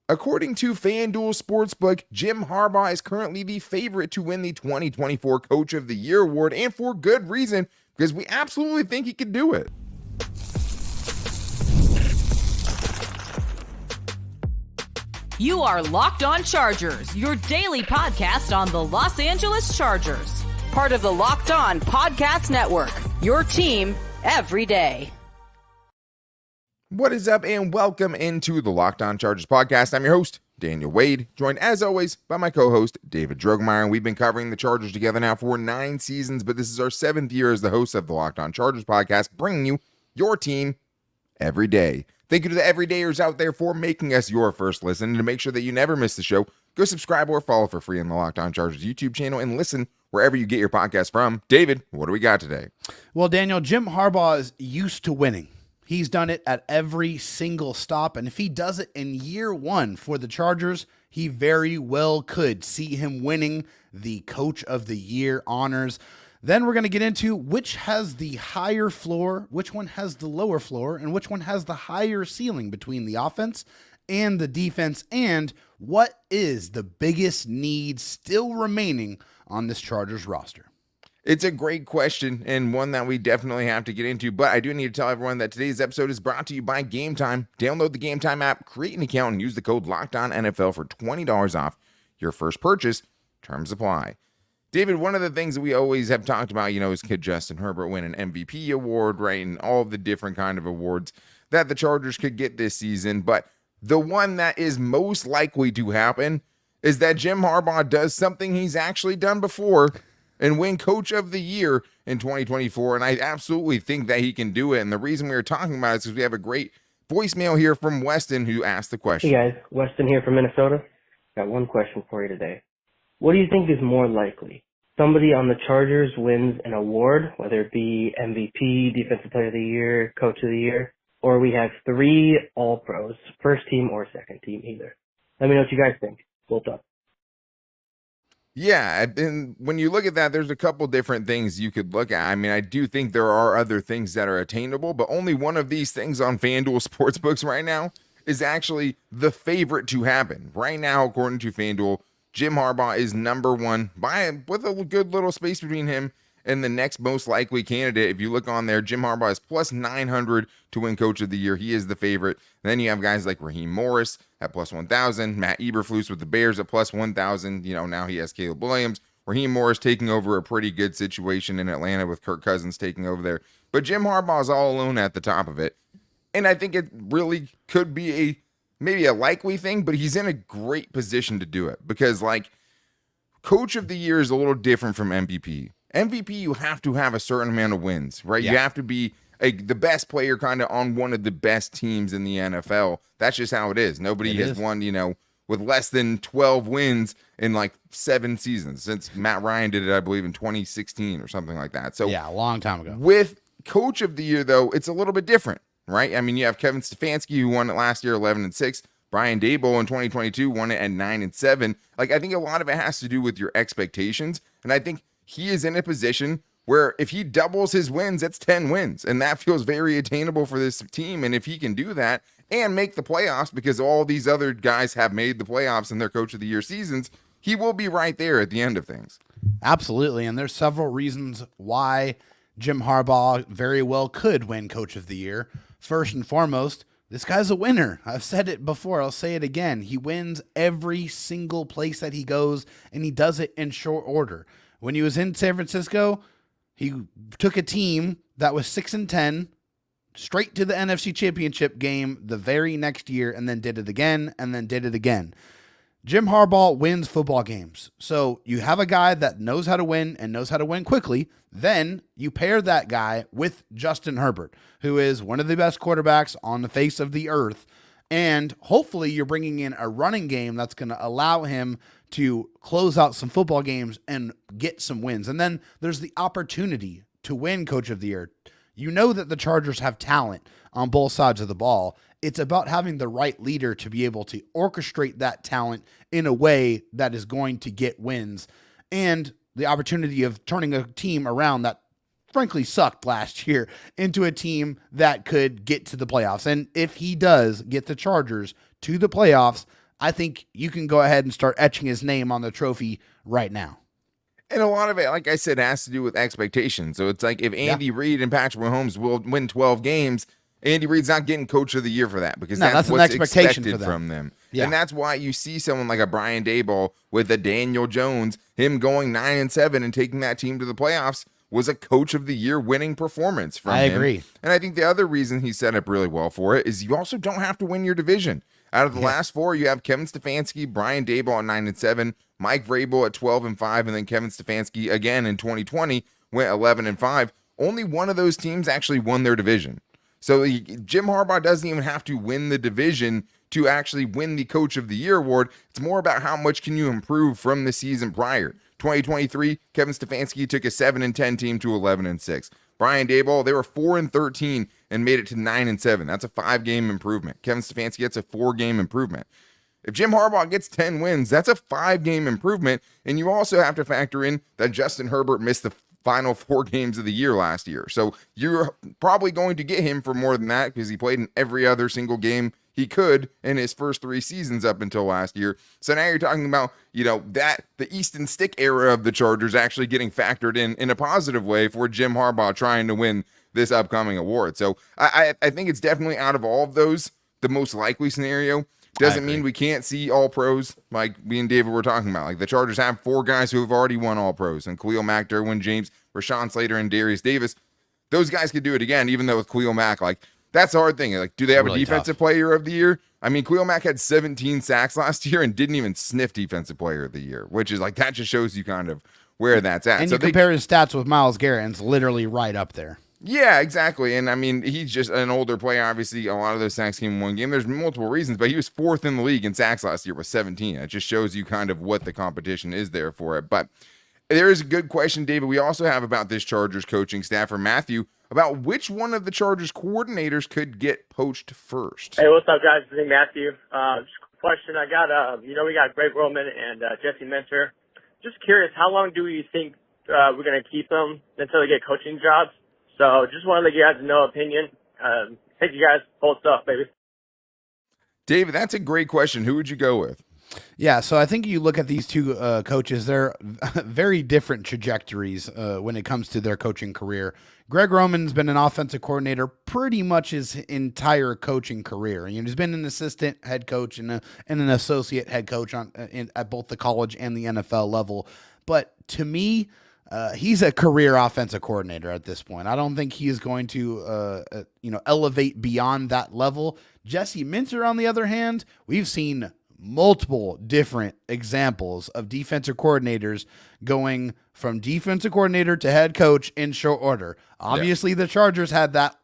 According to FanDuel Sportsbook, Jim Harbaugh is currently the favorite to win the 2024 Coach of the Year award, and for good reason, because we absolutely think he can do it. You are Locked On Chargers, your daily podcast on the Los Angeles Chargers. Part of the Locked On Podcast Network, your team every day. What is up, and welcome into the Locked On Chargers podcast. I'm your host, Daniel Wade, joined as always by my co-host, David Drogemeyer. And we've been covering the Chargers together now for 9 seasons, but this is our 7th year as the host of the Locked On Chargers podcast, bringing you your team every day. Thank you to the everydayers out there for making us your first listen. And to make sure that you never miss the show, go subscribe or follow for free on the Locked On Chargers YouTube channel and listen wherever you get your podcast from. David, what do we got today? Well, Daniel, Jim Harbaugh is used to winning. He's done it at every single stop, and if he does it in year 1 for the Chargers, he very well could see him winning the Coach of the Year honors. Then we're going to get into which has the higher floor, which one has the lower floor, and which one has the higher ceiling between the offense and the defense, and what is the biggest need still remaining on this Chargers roster. It's a great question and one that we definitely have to get into, but I do need to tell everyone that today's episode is brought to you by Game Time. Download the Game Time app, create an account, and use the code LOCKEDONNFL for $20 off your first purchase. Terms apply. David, one of the things that we always have talked about, is could Justin Herbert win an MVP award, right? And all of the different kind of awards that the Chargers could get this season. But the one that is most likely to happen is that Jim Harbaugh does something he's actually done before and win Coach of the Year in 2024. And I absolutely think that he can do it. And the reason we were talking about it is because we have a great voicemail here from Weston who asked the question. Hey guys, Weston here from Minnesota. Got one question for you today. What do you think is more likely? Somebody on the Chargers wins an award, whether it be MVP, Defensive Player of the Year, Coach of the Year, or we have 3 All-Pros, first team or second team either. Let me know what you guys think. We'll talk. Yeah, and when you look at that, there's a couple different things you could look at. I mean, I do think there are other things that are attainable, but only one of these things on FanDuel Sportsbooks right now is actually the favorite to happen. Right now, according to FanDuel, Jim Harbaugh is number 1 with a good little space between him and the next most likely candidate. If you look on there, Jim Harbaugh is plus 900 to win Coach of the Year. He is the favorite. And then you have guys like Raheem Morris at plus 1,000, Matt Eberflus with the Bears at plus 1,000. Now he has Caleb Williams. Raheem Morris taking over a pretty good situation in Atlanta with Kirk Cousins taking over there. But Jim Harbaugh is all alone at the top of it. And I think it really could be maybe a likely thing, but he's in a great position to do it because, Coach of the Year is a little different from MVP. MVP, you have to have a certain amount of wins, right? Yeah. You have to be the best player kind of on one of the best teams in the NFL. That's just how it is. Nobody has won, with less than 12 wins in 7 seasons since Matt Ryan did it, I believe, in 2016 or something like that. So yeah, a long time ago. With Coach of the Year, though, it's a little bit different, right? I mean, you have Kevin Stefanski, who won it last year, 11-6. Brian Daboll in 2022 won it at 9-7. I think a lot of it has to do with your expectations, and I think he is in a position where if he doubles his wins, that's 10 wins. And that feels very attainable for this team. And if he can do that and make the playoffs, because all these other guys have made the playoffs in their Coach of the Year seasons, he will be right there at the end of things. Absolutely. And there's several reasons why Jim Harbaugh very well could win Coach of the Year. First and foremost, this guy's a winner. I've said it before. I'll say it again. He wins every single place that he goes, and he does it in short order. When he was in San Francisco, he took a team that was 6-10 straight to the NFC Championship game the very next year and then did it again and then did it again. Jim Harbaugh wins football games. So you have a guy that knows how to win and knows how to win quickly. Then you pair that guy with Justin Herbert, who is one of the best quarterbacks on the face of the earth. And hopefully you're bringing in a running game that's going to allow him to close out some football games and get some wins. And then there's the opportunity to win Coach of the Year. You know that the Chargers have talent on both sides of the ball. It's about having the right leader to be able to orchestrate that talent in a way that is going to get wins, and the opportunity of turning a team around that frankly sucked last year into a team that could get to the playoffs. And if he does get the Chargers to the playoffs, I think you can go ahead and start etching his name on the trophy right now. And a lot of it, like I said, has to do with expectations. So it's like if Andy Reid and Patrick Mahomes will win 12 games, Andy Reid's not getting coach of the year for that because that's an what's expectation expected for them. from them. Yeah. And that's why you see someone like a Brian Daboll with a Daniel Jones, him going 9-7 and taking that team to the playoffs was a coach of the year winning performance from him. I agree. And I think the other reason he's set up really well for it is you also don't have to win your division. Out of the last four, you have Kevin Stefanski, Brian Daboll at 9-7, Mike Vrabel at 12-5, and then Kevin Stefanski again in 2020 went 11-5. Only one of those teams actually won their division. So Jim Harbaugh doesn't even have to win the division to actually win the Coach of the Year award. It's more about how much can you improve from the season prior. 2023, Kevin Stefanski took a 7-10 team to 11-6. Brian Daboll, they were 4-13 and made it to 9-7. That's a 5-game improvement. Kevin Stefanski, that's a 4-game improvement. If Jim Harbaugh gets 10 wins, that's a 5-game improvement. And you also have to factor in that Justin Herbert missed the final 4 games of the year last year. So you're probably going to get him for more than that because he played in every other single game he could in his first 3 seasons up until last year. So now you're talking about, that the Easton Stick era of the Chargers actually getting factored in a positive way for Jim Harbaugh trying to win this upcoming award. So I think it's definitely out of all of those, the most likely scenario. Doesn't mean we can't see all pros like me and David were talking about. Like the Chargers have 4 guys who have already won all pros, and Khalil Mack, Derwin James, Rashawn Slater, and Darius Davis. Those guys could do it again, even though with Khalil Mack, like that's the hard thing. Like, do they have Really a defensive player of the year? I mean, Khalil Mack had 17 sacks last year and didn't even sniff defensive player of the year, which is like that just shows you kind of where that's at. And so you compare his stats with Myles Garrett, and it's literally right up there. Yeah, exactly. And I mean, he's just an older player. Obviously, a lot of those sacks came in one game. There's multiple reasons, but he was 4th in the league in sacks last year with 17. It just shows you kind of what the competition is there for it. But there is a good question, David, we also have about this Chargers coaching staff from Matthew about which one of the Chargers coordinators could get poached first. Hey, what's up, guys? This is Matthew. Just a question. I got, we got Greg Roman and Jesse Minter. Just curious, how long do we think we're going to keep them until they get coaching jobs? So just wanted to let you guys know opinion. Thank you guys. Both stuff, baby. David, that's a great question. Who would you go with? Yeah, so I think you look at these two coaches, they're very different trajectories when it comes to their coaching career. Greg Roman's been an offensive coordinator pretty much his entire coaching career. He's been an assistant head coach and an associate head coach at both the college and the NFL level. But to me, he's a career offensive coordinator at this point. I don't think he is going to, elevate beyond that level. Jesse Minter, on the other hand, we've seen multiple different examples of defensive coordinators going from defensive coordinator to head coach in short order. Obviously, the Chargers had that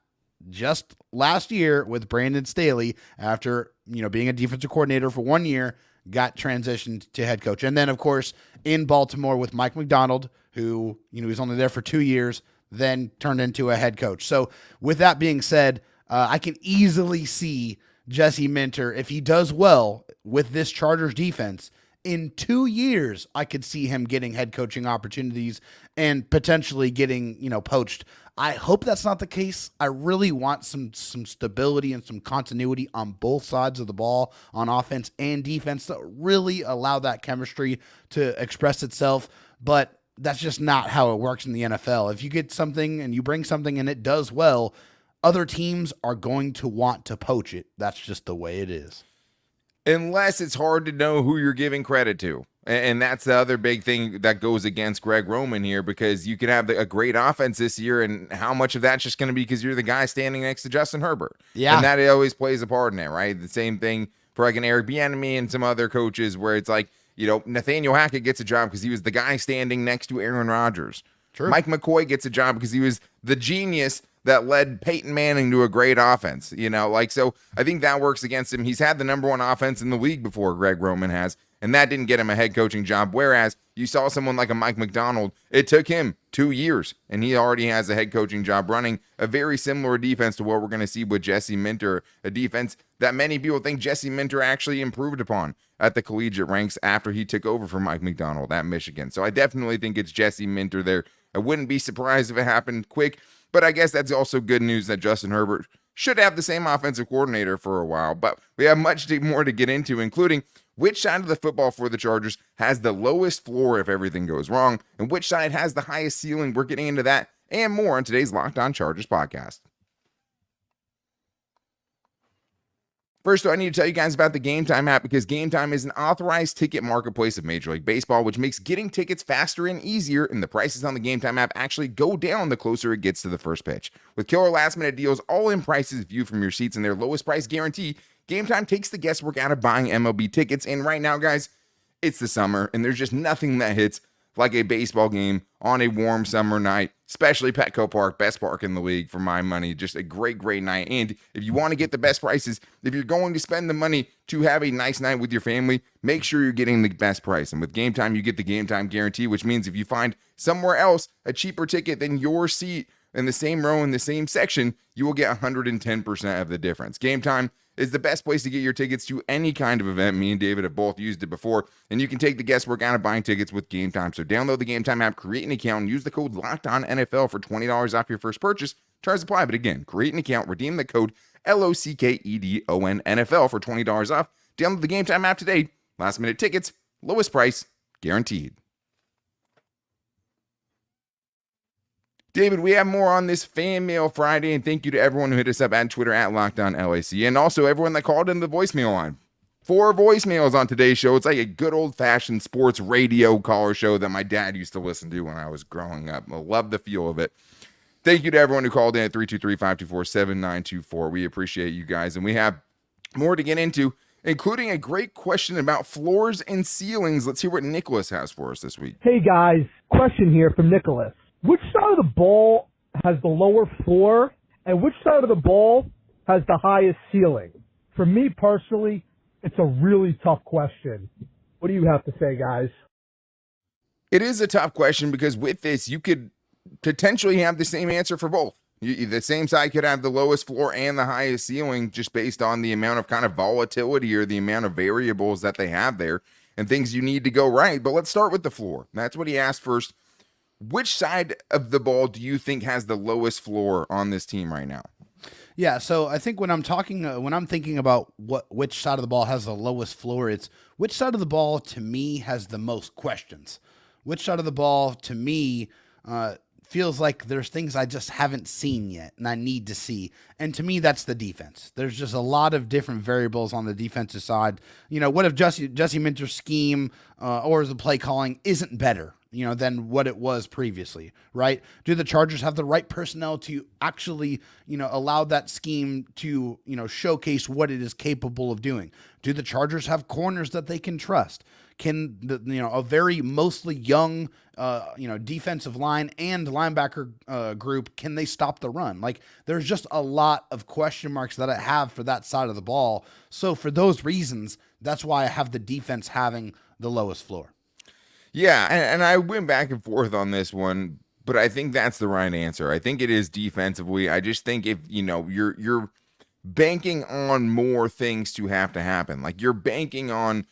just last year with Brandon Staley after, being a defensive coordinator for 1 year, got transitioned to head coach. And then, of course, in Baltimore with Mike McDonald, who, he was only there for 2 years, then turned into a head coach. So with that being said, I can easily see Jesse Minter, if he does well with this Chargers defense, in 2 years, I could see him getting head coaching opportunities and potentially getting, poached. I hope that's not the case. I really want some stability and some continuity on both sides of the ball, on offense and defense, to really allow that chemistry to express itself. But that's just not how it works in the NFL. If you get something and you bring something and it does well, other teams are going to want to poach it. That's just the way it is. Unless it's hard to know who you're giving credit to. And that's the other big thing that goes against Greg Roman here, because you could have a great offense this year, and how much of that's just going to be because you're the guy standing next to Justin Herbert. Yeah. And that always plays a part in it, right? The same thing for like an Eric Bieniemy and some other coaches where it's like, Nathaniel Hackett gets a job because he was the guy standing next to Aaron Rodgers. True. Mike McCoy gets a job because he was the genius that led Peyton Manning to a great offense. So I think that works against him. He's had the number 1 offense in the league before Greg Roman has, and that didn't get him a head coaching job. Whereas you saw someone like a Mike McDonald, it took him 2 years, and he already has a head coaching job running a very similar defense to what we're going to see with Jesse Minter, a defense that many people think Jesse Minter actually improved upon at the collegiate ranks after he took over from Mike McDonald at Michigan. So I definitely think it's Jesse Minter there. I wouldn't be surprised if it happened quick, but I guess that's also good news that Justin Herbert should have the same offensive coordinator for a while, but we have much more to get into, including which side of the football for the Chargers has the lowest floor if everything goes wrong, and which side has the highest ceiling. We're getting into that and more on today's Locked On Chargers podcast. First, I need to tell you guys about the Game Time app, because Game Time is an authorized ticket marketplace of Major League Baseball, which makes getting tickets faster and easier, and the prices on the Game Time app actually go down the closer it gets to the first pitch. With killer last-minute deals, all-in prices viewed from your seats, and their lowest price guarantee, Game Time takes the guesswork out of buying MLB tickets. And right now, guys, it's the summer, and there's just nothing that hits like a baseball game on a warm summer night, especially Petco Park, best park in the league for my money. Just a great, great night. And if you want to get the best prices, if you're going to spend the money to have a nice night with your family, make sure you're getting the best price. And with Game Time, you get the Game Time guarantee, which means if you find somewhere else a cheaper ticket than your seat in the same row in the same section, you will get 110% of the difference. Game Time is the best place to get your tickets to any kind of event. Me and David have both used it before, and you can take the guesswork out of buying tickets with Game Time. So download the Game Time app, create an account, and use the code LOCKEDONNFL for $20 off your first purchase. Terms apply, but again, create an account, redeem the code LOCKEDONNFL for $20 off. Download the Game Time app today. Last minute tickets, lowest price, guaranteed. David, we have more on this Fan Mail Friday, and thank you to everyone who hit us up at Twitter at LockedOnLAC, and also everyone that called in the voicemail line. 4 voicemails on today's show. It's like a good old-fashioned sports radio caller show that my dad used to listen to when I was growing up. I love the feel of it. Thank you to everyone who called in at 323-524-7924. We appreciate you guys, and we have more to get into, including a great question about floors and ceilings. Let's hear what Nicholas has for us this week. Hey, guys. Question here from Nicholas. Which side of the ball has the lower floor, and which side of the ball has the highest ceiling? For me personally, it's a really tough question. What do you have to say, guys? It is a tough question, because with this, you could potentially have the same answer for both. The same side could have the lowest floor and the highest ceiling, just based on the amount of kind of volatility or the amount of variables that they have there and things you need to go right. But let's start with the floor. That's what he asked first. Which side of the ball do you think has the lowest floor on this team right now? Yeah, so I think when I'm thinking about which side of the ball has the lowest floor, it's which side of the ball to me has the most questions. Which side of the ball to me feels like there's things I just haven't seen yet and I need to see. And to me, that's the defense. There's just a lot of different variables on the defensive side. You know, what if Jesse Minter's scheme or the play calling isn't better, than what it was previously, right? Do the Chargers have the right personnel to actually, allow that scheme to, showcase what it is capable of doing? Do the Chargers have corners that they can trust? Can a very mostly young, defensive line and linebacker group, can they stop the run? Like, there's just a lot of question marks that I have for that side of the ball. So for those reasons, that's why I have the defense having the lowest floor. Yeah, and I went back and forth on this one, but I think that's the right answer. I think it is defensively. I just think if, you're banking on more things to happen. Like, you're banking on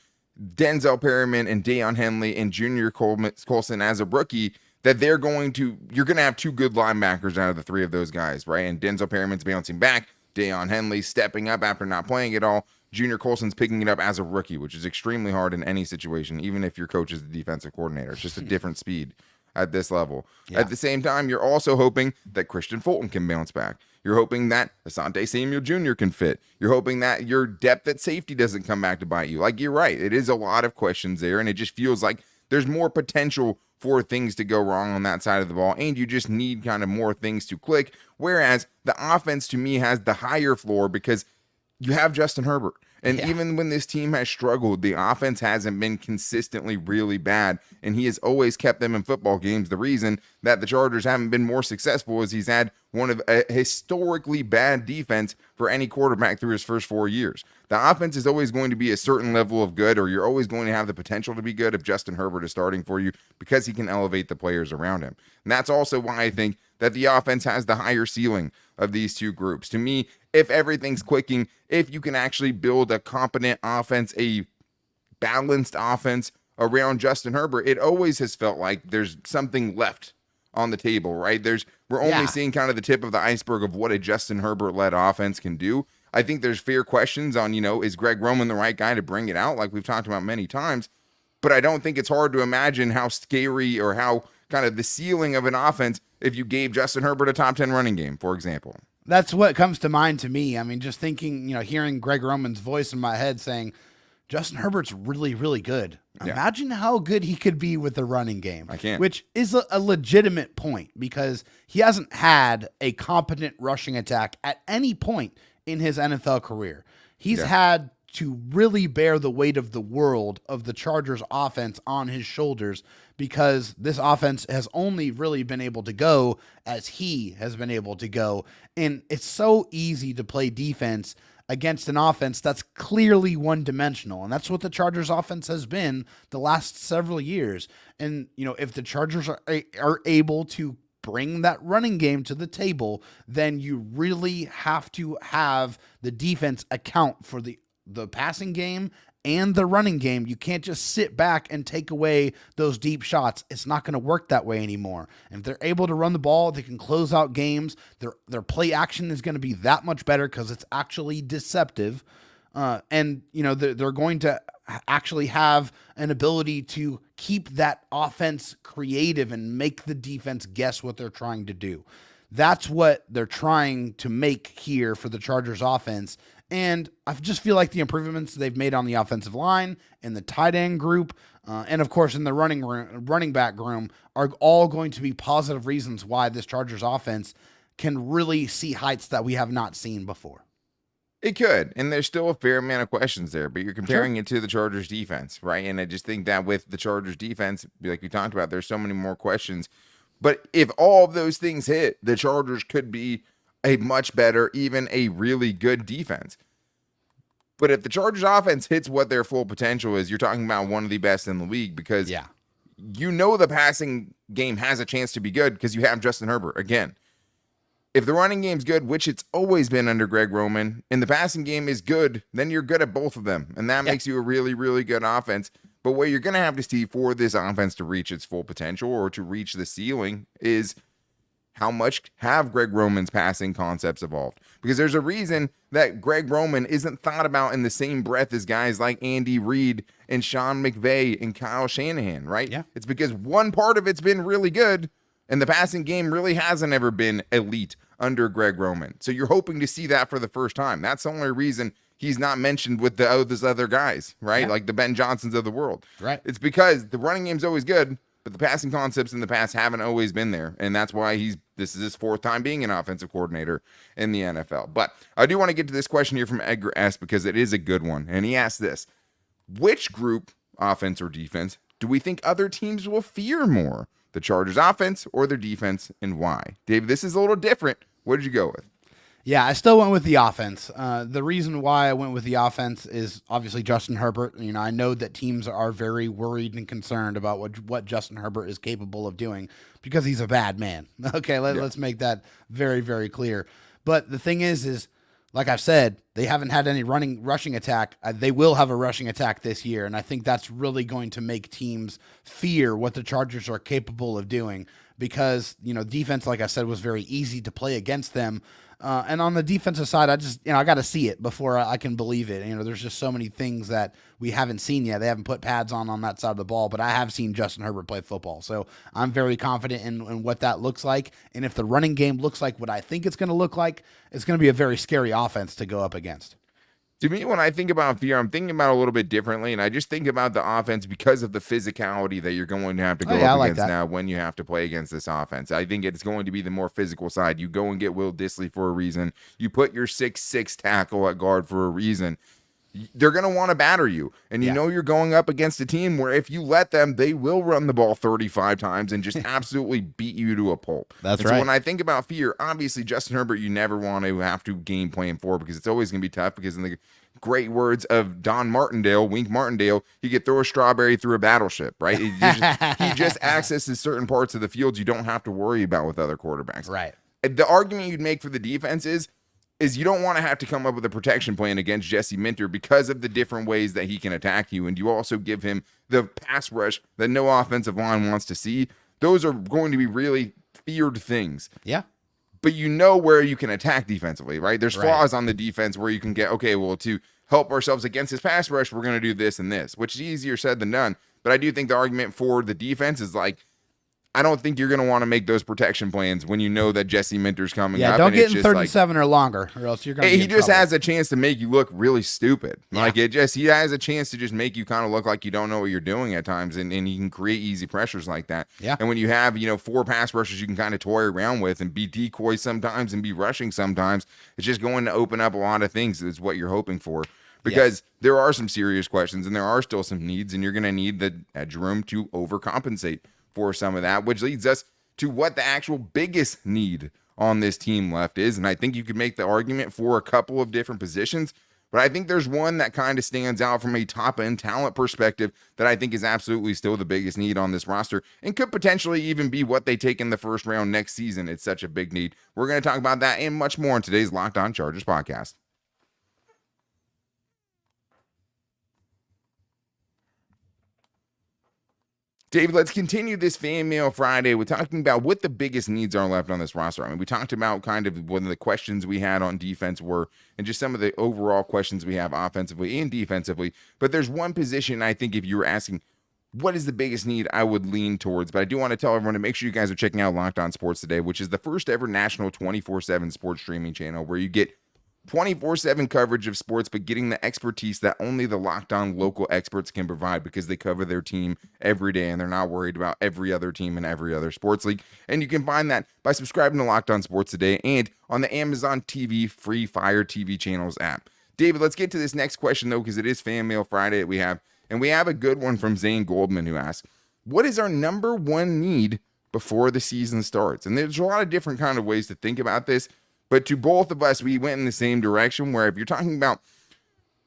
Denzel Perryman and Deion Henley and Junior Colson as a rookie, that you're going to have 2 good linebackers out of the 3 of those guys, right? And Denzel Perryman's bouncing back. Deion Henley stepping up after not playing at all. Junior Colson's picking it up as a rookie, which is extremely hard in any situation, even if your coach is the defensive coordinator. It's just a different speed at this level. Yeah. At the same time, you're also hoping that Christian Fulton can bounce back. You're hoping that Asante Samuel Jr. can fit. You're hoping that your depth at safety doesn't come back to bite you. Like, you're right. It is a lot of questions there, and it just feels like there's more potential for things to go wrong on that side of the ball, and you just need kind of more things to click, whereas the offense, to me, has the higher floor because you have Justin Herbert. And even when this team has struggled, the offense hasn't been consistently really bad, and he has always kept them in football games. The reason that the Chargers haven't been more successful is he's had one of a historically bad defense for any quarterback through his first 4 years. The offense is always going to be a certain level of good, or you're always going to have the potential to be good if Justin Herbert is starting for you, because he can elevate the players around him. And that's also why I think that the offense has the higher ceiling of these two groups. To me, if everything's clicking, if you can actually build a competent offense, a balanced offense around Justin Herbert, it always has felt like there's something left on the table, right? We're only seeing kind of the tip of the iceberg of what a Justin Herbert led offense can do. I think there's fair questions on, is Greg Roman the right guy to bring it out, like we've talked about many times. But I don't think it's hard to imagine how scary or how kind of the ceiling of an offense if you gave Justin Herbert a top 10 running game, for example. That's what comes to mind to me. I mean, just thinking, hearing Greg Roman's voice in my head saying, Justin Herbert's really, really good. Yeah. Imagine how good he could be with the running game. I can't. Which is a legitimate point because he hasn't had a competent rushing attack at any point in his NFL career. He's had to really bear the weight of the world of the Chargers offense on his shoulders because this offense has only really been able to go as he has been able to go. And it's so easy to play defense against an offense that's clearly one-dimensional. And that's what the Chargers offense has been the last several years. And, if the Chargers are able to bring that running game to the table, then you really have to have the defense account for the passing game and the running game. You can't just sit back and take away those deep shots. It's not going to work that way anymore. And if they're able to run the ball, they can close out games. Their play action is going to be that much better because it's actually deceptive. And they're going to actually have an ability to keep that offense creative and make the defense guess what they're trying to do. That's what they're trying to make here for the Chargers offense. And I just feel like the improvements they've made on the offensive line and the tight end group, and of course in the running back room, are all going to be positive reasons why this Chargers offense can really see heights that we have not seen before. It could, and there's still a fair amount of questions there, but you're comparing it to the Chargers defense, right? And I just think that with the Chargers defense, like we talked about, there's so many more questions. But if all of those things hit, the Chargers could be a much better, even a really good defense. But if the Chargers offense hits what their full potential is, you're talking about one of the best in the league because the passing game has a chance to be good because you have Justin Herbert. Again, if the running game's good, which it's always been under Greg Roman, and the passing game is good, then you're good at both of them. And that makes you a really, really good offense. But what you're going to have to see for this offense to reach its full potential or to reach the ceiling is how much have Greg Roman's passing concepts evolved? Because there's a reason that Greg Roman isn't thought about in the same breath as guys like Andy Reid and Sean McVay and Kyle Shanahan, right? Yeah. It's because one part of it's been really good, and the passing game really hasn't ever been elite under Greg Roman. So you're hoping to see that for the first time. That's the only reason he's not mentioned with those other guys, right? Yeah. Like the Ben Johnsons of the world. Right. It's because the running game's always good, but the passing concepts in the past haven't always been there. And that's why this is his fourth time being an offensive coordinator in the NFL. But I do want to get to this question here from Edgar S. because it is a good one. And he asked this: which group, offense or defense, do we think other teams will fear more? The Chargers offense or their defense, and why? Dave, this is a little different. What did you go with? Yeah, I still went with the offense. The reason why I went with the offense is obviously Justin Herbert. I know that teams are very worried and concerned about what Justin Herbert is capable of doing because he's a bad man. Okay, let's make that very, very clear. But the thing is like I've said, they haven't had any rushing attack. They will have a rushing attack this year, and I think that's really going to make teams fear what the Chargers are capable of doing because, defense, like I said, was very easy to play against them. And on the defensive side, I got to see it before I can believe it. There's just so many things that we haven't seen yet. They haven't put pads on that side of the ball, but I have seen Justin Herbert play football. So I'm very confident in what that looks like. And if the running game looks like what I think it's going to look like, it's going to be a very scary offense to go up against. To me, when I think about fear, I'm thinking about it a little bit differently, and I just think about the offense because of the physicality that you're going to have to go up against now when you have to play against this offense. I think it's going to be the more physical side. You go and get Will Dissly for a reason. You put your 6'6" tackle at guard for a reason. They're going to want to batter you, and you're going up against a team where if you let them, they will run the ball 35 times and just absolutely beat you to a pulp. That's right. So when I think about fear, obviously Justin Herbert, you never want to have to game plan for because it's always going to be tough because in the great words of Don Martindale, Wink Martindale, he could throw a strawberry through a battleship, right? He just accesses certain parts of the field you don't have to worry about with other quarterbacks. Right. The argument you'd make for the defense is you don't want to have to come up with a protection plan against Jesse Minter because of the different ways that he can attack you. And you also give him the pass rush that no offensive line wants to see. Those are going to be really feared things. Yeah. But you know where you can attack defensively, right? There's Right. flaws on the defense where you can get, okay, well, to help ourselves against his pass rush, we're going to do this and this, which is easier said than done. But I do think the argument for the defense is like, I don't think you're going to want to make those protection plans when you know that Jesse Minter's coming up. Yeah, don't and get it's in just 3rd like, and 7 or longer, or else you're going to he just has a chance to make you look really stupid. Yeah. Like he has a chance to just make you kind of look like you don't know what you're doing at times, and he can create easy pressures like that. Yeah. And when you have, 4 pass rushers you can kind of toy around with and be decoy sometimes and be rushing sometimes, it's just going to open up a lot of things is what you're hoping for. Because there are some serious questions and there are still some needs, and you're going to need the edge room to overcompensate for some of that, which leads us to what the actual biggest need on this team left is. And I think you could make the argument for a couple of different positions, but I think there's one that kind of stands out from a top-end talent perspective that I think is absolutely still the biggest need on this roster and could potentially even be what they take in the first round next season. It's such a big need. We're going to talk about that and much more in today's Locked On Chargers podcast. Dave, let's continue this Fan Mail Friday. We're talking about what the biggest needs are left on this roster. I mean, we talked about kind of one of the questions we had on defense were, and just some of the overall questions we have offensively and defensively. But there's one position I think if you were asking, what is the biggest need, I would lean towards. But I do want to tell everyone to make sure you guys are checking out Locked On Sports today, which is the first ever national 24/7 sports streaming channel where you get 24/7 coverage of sports, but getting the expertise that only the Locked On local experts can provide because they cover their team every day and they're not worried about every other team in every other sports league. And you can find that by subscribing to Locked On Sports today and on the Amazon TV free Fire TV channels app. David, let's get to this next question though, because it is Fan Mail Friday that we have. And we have a good one from Zane Goldman who asks, what is our number one need before the season starts? And there's a lot of different kind of ways to think about this. But to both of us, we went in the same direction where if you're talking about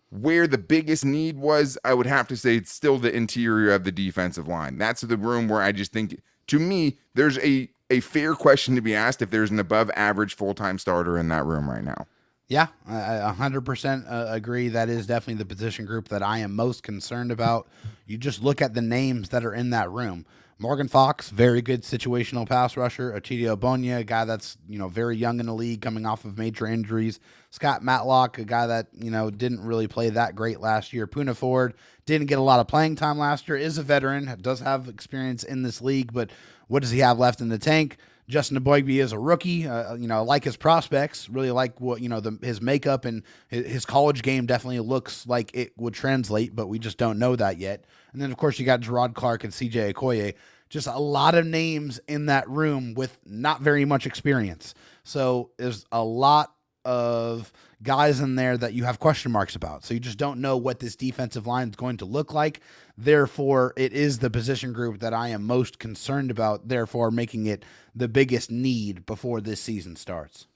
where the biggest need was, I would have to say it's still the interior of the defensive line. That's the room where I just think, to me, there's a fair question to be asked if there's an above average full-time starter in that room right now. Yeah, I 100% agree. That is definitely the position group that I am most concerned about. You just look at the names that are in that room. Morgan Fox, very good situational pass rusher. Ochidio Ogbonnia, a guy that's, very young in the league coming off of major injuries. Scott Matlock, a guy that, didn't really play that great last year. Poona Ford didn't get a lot of playing time last year, is a veteran, does have experience in this league, but what does he have left in the tank? Justin Herbert is a rookie. I like his prospects, really like what, his makeup and his college game definitely looks like it would translate, but we just don't know that yet. And then, of course, you got Gerard Clark and CJ Okoye. Just a lot of names in that room with not very much experience. So there's a lot of guys in there that you have question marks about. So you just don't know what this defensive line is going to look like. Therefore, it is the position group that I am most concerned about, therefore making it the biggest need before this season starts.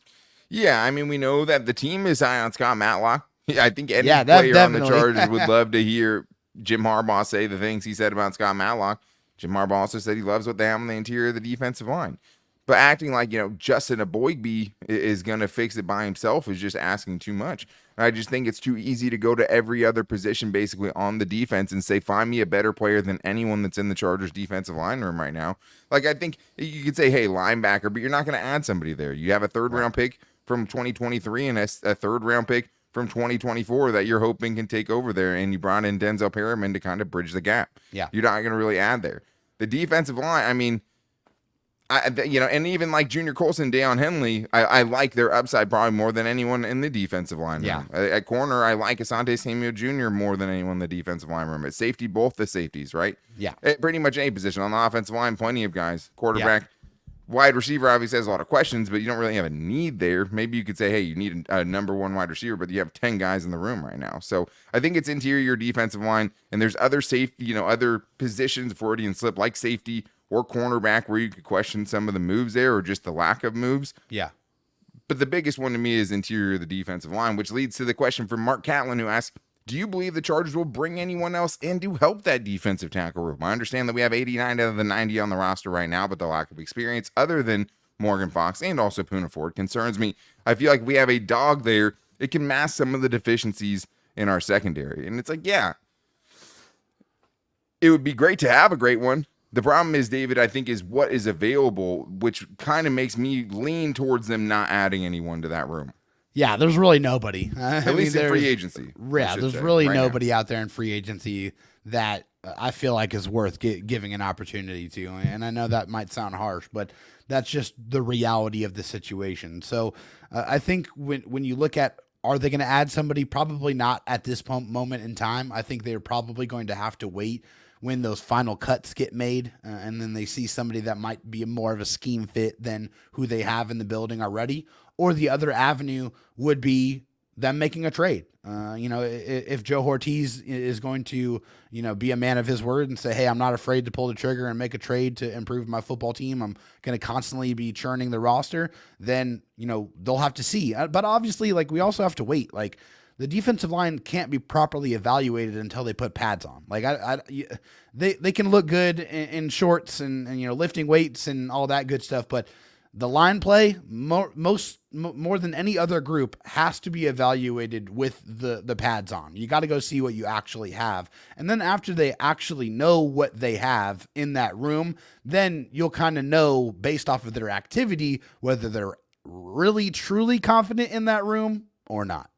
Yeah, I mean, we know that the team is high on Scott Matlock. I think any player on the definitely. Chargers would love to hear Jim Harbaugh say the things he said about Scott Matlock. Jim Harbaugh also said he loves what they have on the interior of the defensive line. But acting like, Justin Herbert is going to fix it by himself is just asking too much. I just think it's too easy to go to every other position basically on the defense and say, find me a better player than anyone that's in the Chargers defensive line room right now. Like, I think you could say, hey, linebacker, but you're not going to add somebody there. You have a third-round pick from 2023 and a third-round pick from 2024 that you're hoping can take over there, and you brought in Denzel Perryman to kind of bridge the gap. Yeah. You're not going to really add there. The defensive line, I mean, and even like Junior Colson, Deion Henley, I like their upside probably more than anyone in the defensive line room. At corner, I like Asante Samuel Jr. more than anyone in the defensive line room. At safety, both the safeties, right? Yeah. At pretty much any position. On the offensive line, plenty of guys. Quarterback, wide receiver obviously has a lot of questions, but you don't really have a need there. Maybe you could say, hey, you need a number one wide receiver, but you have 10 guys in the room right now. So I think it's interior defensive line, and there's other safety, other positions, Freudian slip, like safety or cornerback, where you could question some of the moves there or just the lack of moves. Yeah. But the biggest one to me is interior of the defensive line, which leads to the question from Mark Catlin, who asks, do you believe the Chargers will bring anyone else in to help that defensive tackle room? I understand that we have 89 out of the 90 on the roster right now, but the lack of experience other than Morgan Fox and also Poona Ford concerns me. I feel like we have a dog there. It can mask some of the deficiencies in our secondary. And it's like, yeah, it would be great to have a great one, The problem is, David, I think, is what is available, which kind of makes me lean towards them not adding anyone to that room. Yeah, there's really nobody. At least in free agency. Yeah, there's really nobody out there in free agency that I feel like is worth giving an opportunity to. And I know that might sound harsh, but that's just the reality of the situation. So I think when you look at, are they going to add somebody? Probably not at this moment in time. I think they're probably going to have to wait when those final cuts get made, and then they see somebody that might be more of a scheme fit than who they have in the building already. Or the other avenue would be them making a trade. If Joe Ortiz is going to, be a man of his word and say, hey, I'm not afraid to pull the trigger and make a trade to improve my football team, I'm going to constantly be churning the roster, then, they'll have to see. But obviously, we also have to wait. The defensive line can't be properly evaluated until they put pads on. They can look good in shorts and lifting weights and all that good stuff, but the line play more than any other group has to be evaluated with the pads on. You got to go see what you actually have, and then after they actually know what they have in that room, then you'll kind of know based off of their activity whether they're really truly confident in that room or not.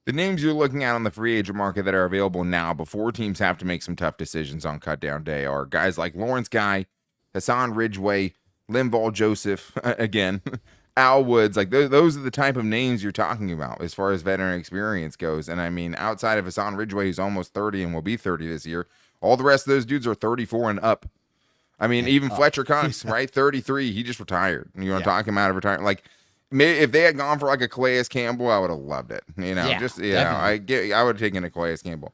The names you're looking at on the free agent market that are available now before teams have to make some tough decisions on cut down day are guys like Lawrence Guy, Hassan Ridgeway, Linval Joseph, again, Al Woods. Those are the type of names you're talking about as far as veteran experience goes. And I mean, outside of Hassan Ridgeway, who's almost 30 and will be 30 this year, all the rest of those dudes are 34 and up. I mean, even Fletcher Cox, right? 33, he just retired. You want to talk him out of retirement? Maybe if they had gone for a Calais Campbell, I would have loved it. I would have taken a Calais Campbell.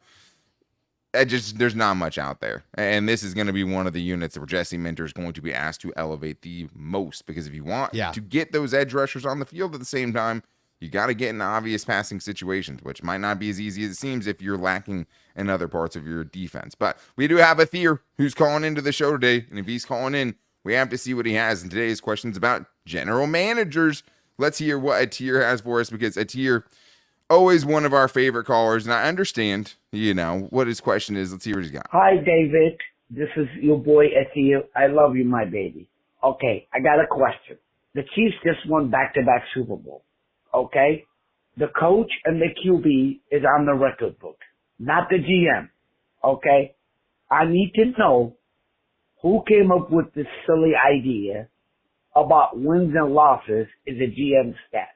There's not much out there. And this is going to be one of the units where Jesse Minter is going to be asked to elevate the most, because if you want to get those edge rushers on the field at the same time, you got to get in obvious passing situations, which might not be as easy as it seems if you're lacking in other parts of your defense. But we do have Athir who's calling into the show today. And if he's calling in, we have to see what he has. And today's question's about general managers. Let's hear what Atir has for us, because Atir, always one of our favorite callers, and I understand, what his question is. Let's see what he's got. Hi, David. This is your boy, Atir. I love you, my baby. Okay, I got a question. The Chiefs just won back-to-back Super Bowl. Okay? The coach and the QB is on the record book, not the GM. Okay? I need to know who came up with this silly idea about wins and losses is a GM stat,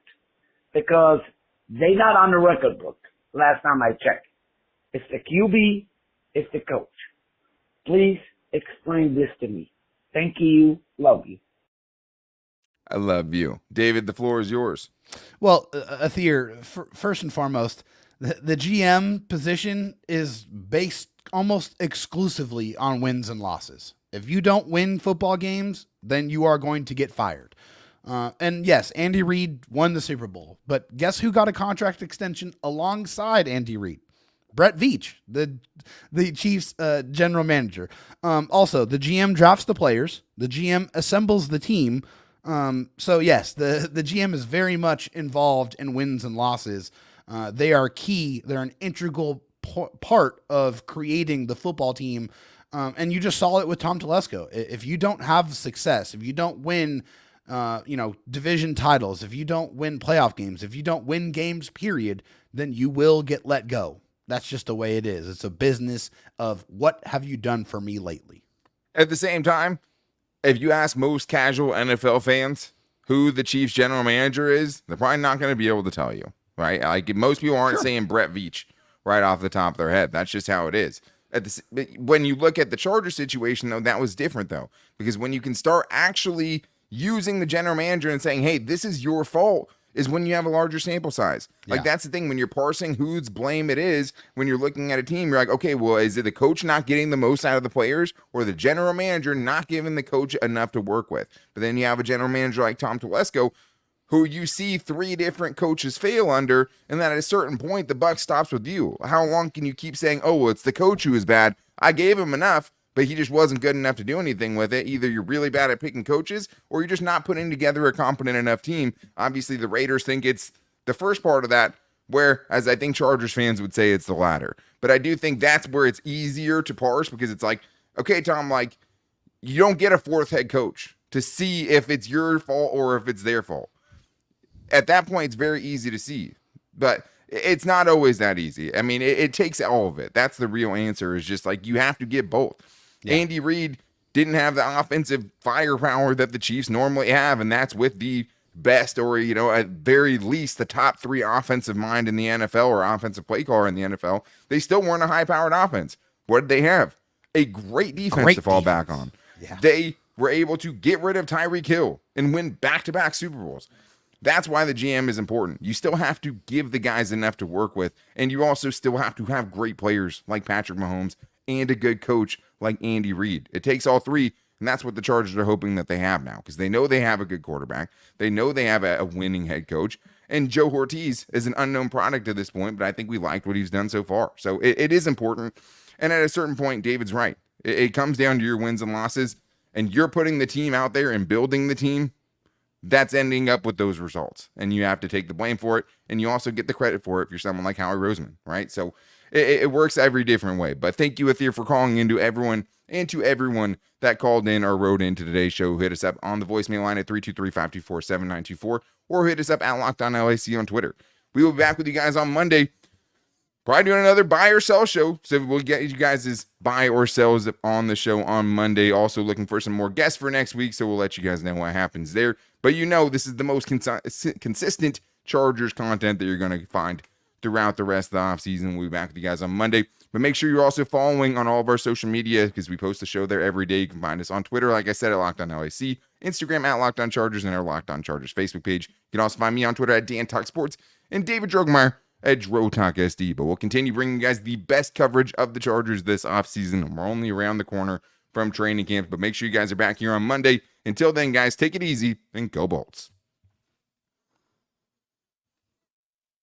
because they not on the record book. Last time I checked, it's the QB, it's the coach. Please explain this to me. Thank you. Love you. I love you, David. The floor is yours. Well, Athir, first and foremost, the GM position is based almost exclusively on wins and losses. If you don't win football games, then you are going to get fired. And yes, Andy Reid won the Super Bowl, but guess who got a contract extension alongside Andy Reid? Brett Veach, the Chiefs general manager. Also, the GM drafts the players. The GM assembles the team. So yes, the GM is very much involved in wins and losses. They are key. They're an integral part of creating the football team. And you just saw it with Tom Telesco. If you don't have success, if you don't win, division titles, if you don't win playoff games, if you don't win games, period, then you will get let go. That's just the way it is. It's a business of what have you done for me lately? At the same time, if you ask most casual NFL fans who the Chiefs general manager is, they're probably not going to be able to tell you, right? Most people aren't saying Brett Veach right off the top of their head. That's just how it is. When you look at the Chargers situation, though, that was different, though, because when you can start actually using the general manager and saying, hey, this is your fault, is when you have a larger sample size. That's the thing. When you're parsing whose blame it is, when you're looking at a team, you're like, okay, well, is it the coach not getting the most out of the players, or the general manager not giving the coach enough to work with? But then you have a general manager like Tom Telesco, who you see 3 different coaches fail under, and then at a certain point, the buck stops with you. How long can you keep saying, oh, well, it's the coach who is bad? I gave him enough, but he just wasn't good enough to do anything with it. Either you're really bad at picking coaches, or you're just not putting together a competent enough team. Obviously, the Raiders think it's the first part of that, whereas I think Chargers fans would say it's the latter. But I do think that's where it's easier to parse, because it's like, okay, Tom, you don't get a fourth head coach to see if it's your fault or if it's their fault. At that point, it's very easy to see, but it's not always that easy. I mean, it takes all of it. That's the real answer, is just like you have to get both. Yeah. Andy Reid didn't have the offensive firepower that the Chiefs normally have, and that's with the best, or, you know, at very least the top 3 offensive mind in the NFL or offensive play caller in the NFL. They still weren't a high-powered offense. What did they have? A great defense to fall back on. Yeah. They were able to get rid of Tyreek Hill and win back-to-back Super Bowls. That's why the GM is important. You still have to give the guys enough to work with, and you also still have to have great players like Patrick Mahomes and a good coach like Andy Reid. It takes all 3, and that's what the Chargers are hoping that they have now, because they know they have a good quarterback. They know they have a winning head coach, and Joe Ortiz is an unknown product at this point, but I think we liked what he's done so far. So it is important, and at a certain point, David's right. It comes down to your wins and losses, and you're putting the team out there and building the team. That's ending up with those results, and you have to take the blame for it, and you also get the credit for it if you're someone like Howie Roseman, right? So it works every different way. But thank you, Athir, for calling in, to everyone and to everyone that called in or wrote into today's show. Hit us up on the voicemail line at 323-524-7924, or hit us up at LockedOnLAC on Twitter. We will be back with you guys on Monday, probably doing another buy or sell show. So we'll get you guys' buy or sells on the show on Monday. Also looking for some more guests for next week, so we'll let you guys know what happens there. But you know, this is the most consistent Chargers content that you're going to find throughout the rest of the offseason. We'll be back with you guys on Monday. But make sure you're also following on all of our social media, because we post the show there every day. You can find us on Twitter, like I said, at LockedOnLAC, Instagram at LockedOnChargers, and our Locked On Chargers Facebook page. You can also find me on Twitter at DanTalkSports and David Drogemeyer at DroTalkSD. But we'll continue bringing you guys the best coverage of the Chargers this offseason, and we're only around the corner from training camp. But make sure you guys are back here on Monday. Until then, guys, take it easy and go Bolts.